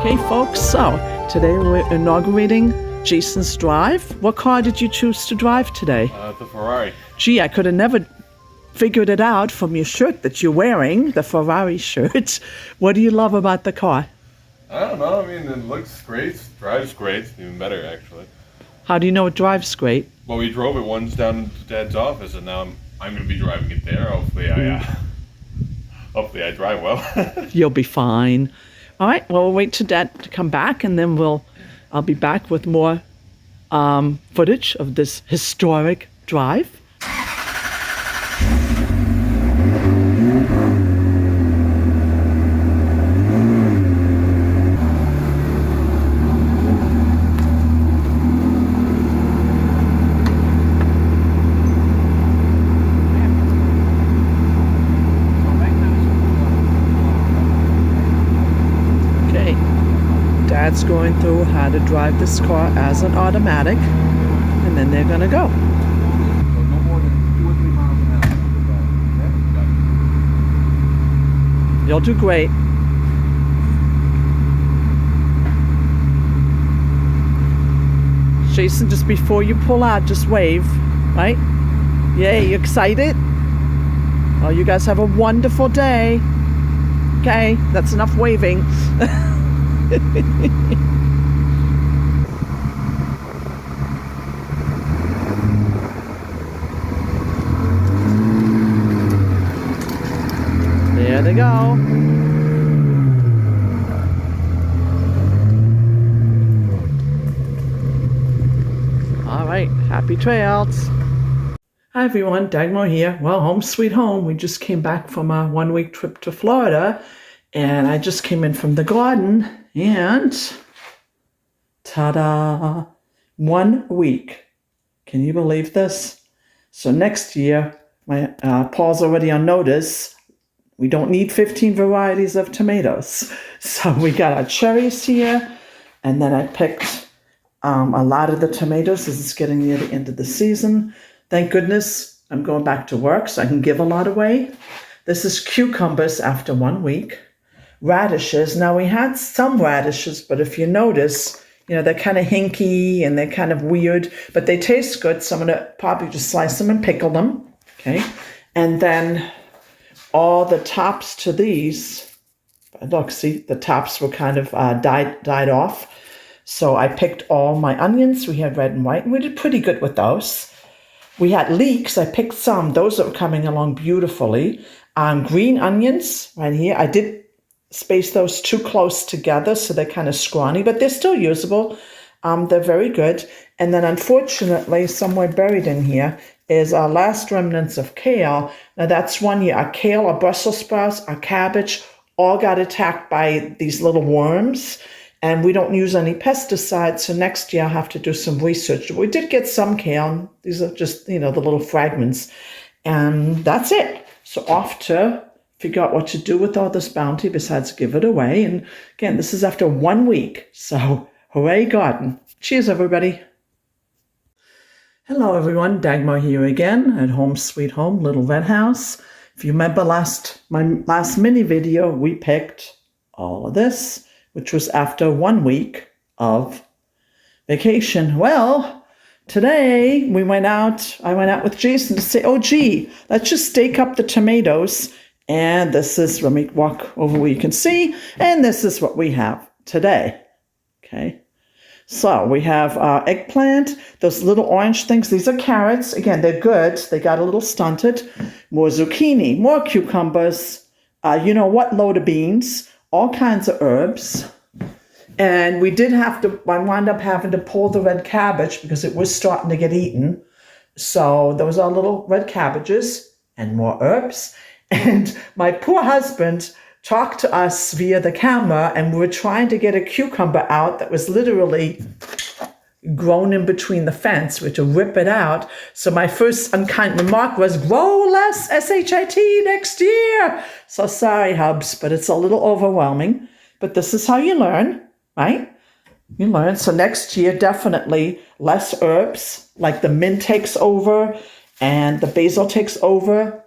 Okay, folks, so today we're inaugurating Jason's drive. What car did you choose to drive today? The Ferrari. Gee, I could have never figured it out from your shirt that you're wearing, the Ferrari shirt. What do you love about the car? I don't know. I mean, it looks great. Drives great. Even better, actually. How do you know it drives great? Well, we drove it once down to Dad's office, and now I'm going to be driving it there. Hopefully, hopefully I drive well. You'll be fine. All right, well, we'll wait till Dad to come back, and then I'll be back with more footage of this historic drive. Dad's going through how to drive this car as an automatic, and then they're gonna go. No more than 2 or 3 miles an hour. Okay? You'll do great. Jason, just before you pull out, just wave, right? Yay, you excited? Oh, you guys have a wonderful day. Okay, that's enough waving. There they go. All right, happy trails. Hi everyone, Dagmar here. Well, home sweet home. We just came back from a 1-week trip to Florida, and I just came in from the garden, and ta-da, 1 week. Can you believe this? So next year, my Paul's already on notice. We don't need 15 varieties of tomatoes. So we got our cherries here, and then I picked a lot of the tomatoes as it's getting near the end of the season. Thank goodness I'm going back to work so I can give a lot away. This is cucumbers after 1 week. Radishes. Now we had some radishes, but if you notice, you know, they're kind of hinky and they're kind of weird, but they taste good. So I'm going to probably just slice them and pickle them. Okay. And then all the tops to these, look, see, the tops were kind of died off. So I picked all my onions. We had red and white, and we did pretty good with those. We had leeks. I picked some. Those are coming along beautifully. Green onions right here. I did space those too close together, so they're kind of scrawny, but they're still usable. They're very good. And then unfortunately, somewhere buried in here is our last remnants of kale. Now that's 1 year. Our kale, our Brussels sprouts, our cabbage all got attacked by these little worms, and we don't use any pesticides. So next year I'll have to do some research. We did get some kale. These are just, you know, the little fragments, and that's it. So off to figure out what to do with all this bounty besides give it away. And again, this is after 1 week. So hooray garden. Cheers, everybody. Hello, everyone. Dagmar here again at Home Sweet Home, Little Red House. If you remember my last mini video, we picked all of this, which was after 1 week of vacation. Well, today I went out with Jason to say, oh, gee, let's just stake up the tomatoes. And this is, let me walk over where you can see, and this is what we have today. Okay. So we have eggplant, those little orange things. These are carrots. Again, they're good. They got a little stunted. More zucchini, more cucumbers, you know what, load of beans, all kinds of herbs. And I wound up having to pull the red cabbage because it was starting to get eaten. So those are little red cabbages and more herbs. And my poor husband talked to us via the camera, and we were trying to get a cucumber out that was literally grown in between the fence. We had to rip it out. So my first unkind remark was, grow less SHIT next year. So sorry, Hubs, but it's a little overwhelming. But this is how you learn, right? You learn. So next year, definitely less herbs, like the mint takes over and the basil takes over.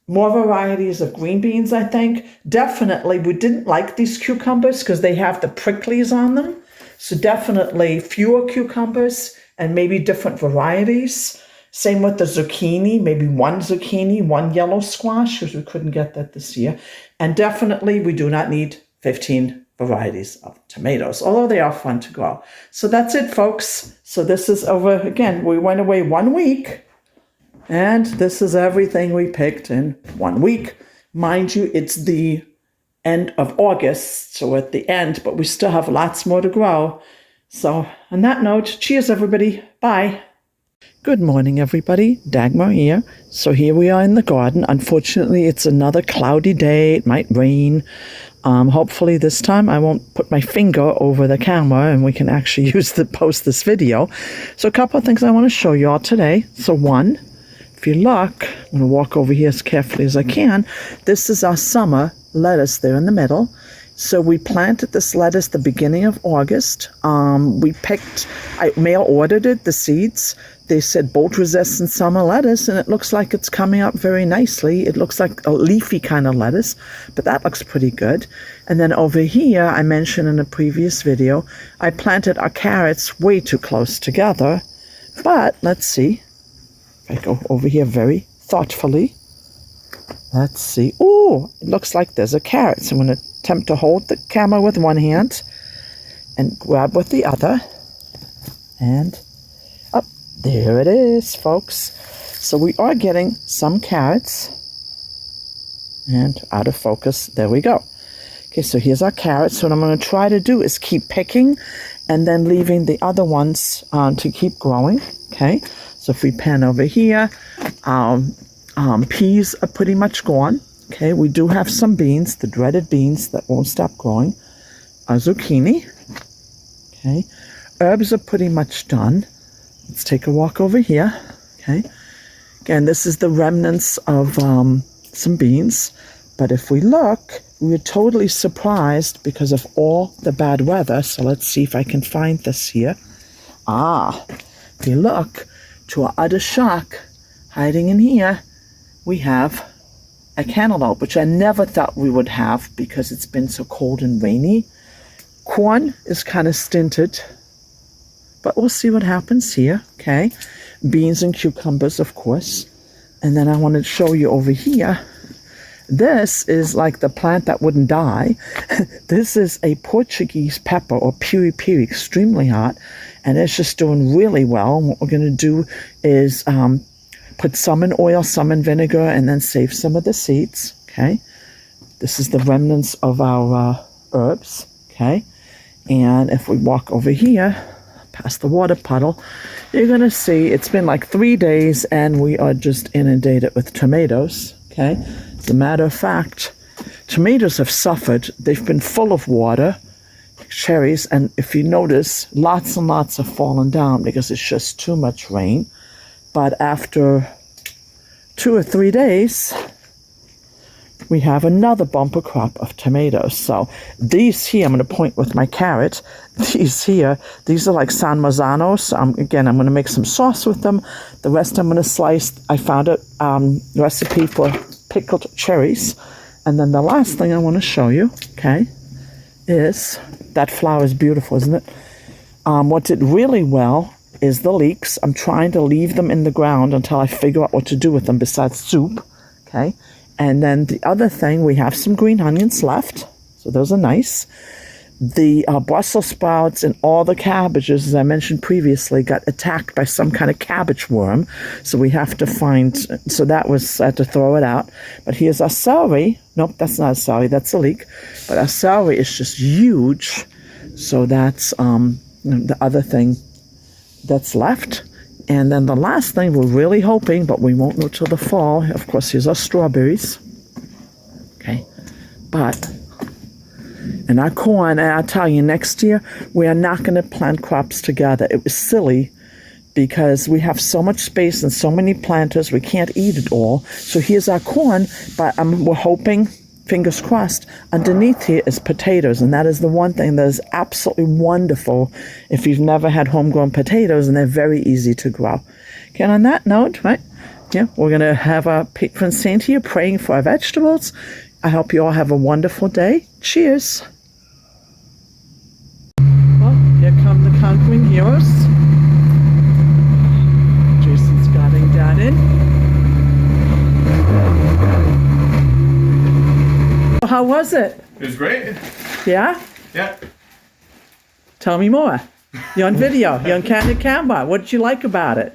more varieties of green beans, I think. Definitely, we didn't like these cucumbers because they have the pricklies on them. So definitely fewer cucumbers and maybe different varieties. Same with the zucchini, maybe one zucchini, one yellow squash, because we couldn't get that this year. And definitely we do not need 15 varieties of tomatoes, although they are fun to grow. So that's it, folks. So this is over, again, we went away 1 week, and this is everything we picked in 1 week. Mind you, it's the end of August, so at the end, but we still have lots more to grow. So on that note, cheers, everybody. Bye. Good morning, everybody. Dagmar here. So here we are in the garden. Unfortunately, it's another cloudy day. It might rain. Hopefully this time I won't put my finger over the camera and we can actually post this video. So a couple of things I want to show you all today. So one, if you look, I'm going to walk over here as carefully as I can. This is our summer lettuce there in the middle. So we planted this lettuce the beginning of August. I mail ordered it, the seeds. They said bolt-resistant summer lettuce, and it looks like it's coming up very nicely. It looks like a leafy kind of lettuce, but that looks pretty good. And then over here, I mentioned in a previous video, I planted our carrots way too close together. But let's see. If I go over here very thoughtfully. Let's see. Oh, it looks like there's a carrot. So I'm going to attempt to hold the camera with one hand and grab with the other. And up, there it is, folks. So we are getting some carrots. And out of focus, there we go. Okay, so here's our carrots. So what I'm going to try to do is keep picking and then leaving the other ones to keep growing. Okay, so if we pan over here, peas are pretty much gone. Okay, we do have some beans, the dreaded beans that won't stop growing. A zucchini. Okay, herbs are pretty much done. Let's take a walk over here. Okay, again, this is the remnants of some beans. But if we look, we were totally surprised because of all the bad weather. So let's see if I can find this here. If you look, to our utter shock, hiding in here, we have a cantaloupe, which I never thought we would have because it's been so cold and rainy. Corn is kind of stinted, but we'll see what happens here. Okay, beans and cucumbers, of course. And then I want to show you over here. This is like the plant that wouldn't die. This is a Portuguese pepper, or piri piri, extremely hot, and it's just doing really well. And what we're going to do is put some in oil, some in vinegar, and then save some of the seeds. Okay, this is the remnants of our herbs. Okay, and if we walk over here past the water puddle, you're going to see it's been like 3 days and we are just inundated with tomatoes. Okay, as a matter of fact, tomatoes have suffered. They've been full of water, cherries, and if you notice, lots and lots have fallen down because it's just too much rain. But after 2 or 3 days, we have another bumper crop of tomatoes. So these here, I'm going to point with my carrot. These here, these are like San Mazzanos. Again, I'm going to make some sauce with them. The rest I'm going to slice. I found a recipe for pickled cherries. And then the last thing I want to show you, okay, is that flower is beautiful, isn't it? What did really well is the leeks. I'm trying to leave them in the ground until I figure out what to do with them besides soup. Okay, and then the other thing, we have some green onions left, so those are nice. The Brussels sprouts and all the cabbages, as I mentioned previously, got attacked by some kind of cabbage worm, so we have to find, so that was, I had to throw it out. But here's our celery. Nope, that's not a celery, that's a leek. But our celery is just huge, so that's the other thing that's left. And then the last thing we're really hoping, but we won't know till the fall, of course, here's our strawberries. Okay, and our corn, and I'll tell you, next year we are not going to plant crops together. It was silly because we have so much space and so many planters, we can't eat it all. So here's our corn, but we're hoping, fingers crossed, underneath here is potatoes, and that is the one thing that is absolutely wonderful if you've never had homegrown potatoes, and they're very easy to grow. Okay, and on that note, right, Yeah, we're going to have our patron saint here praying for our vegetables. I hope you all have a wonderful day. Cheers. Well, here come the conquering heroes. Jason's guiding Dad in. How was it? It was great. Yeah? Yeah. Tell me more. You're on video. You're on candid camera. What did you like about it?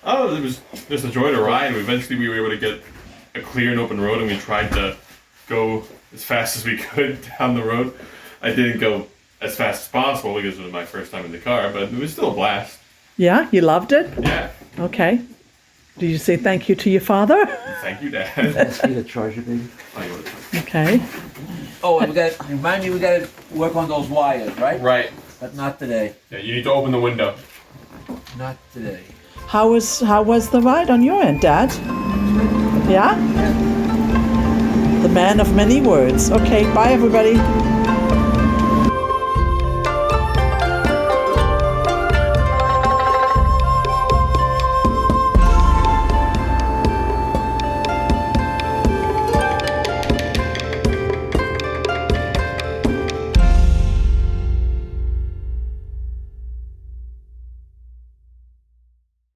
Oh, it was just a joy to ride. Eventually we were able to get a clear and open road, and we tried to go as fast as we could down the road. I didn't go as fast as possible because it was my first time in the car, but it was still a blast. Yeah? You loved it? Yeah. Okay. Did you say thank you to your father? Thank you, Dad. Let's get a charger, baby. Okay. Oh, and remind me, we gotta work on those wires, right? Right. But not today. Yeah, you need to open the window. Not today. How was the ride on your end, Dad? Yeah? The man of many words. Okay, bye everybody.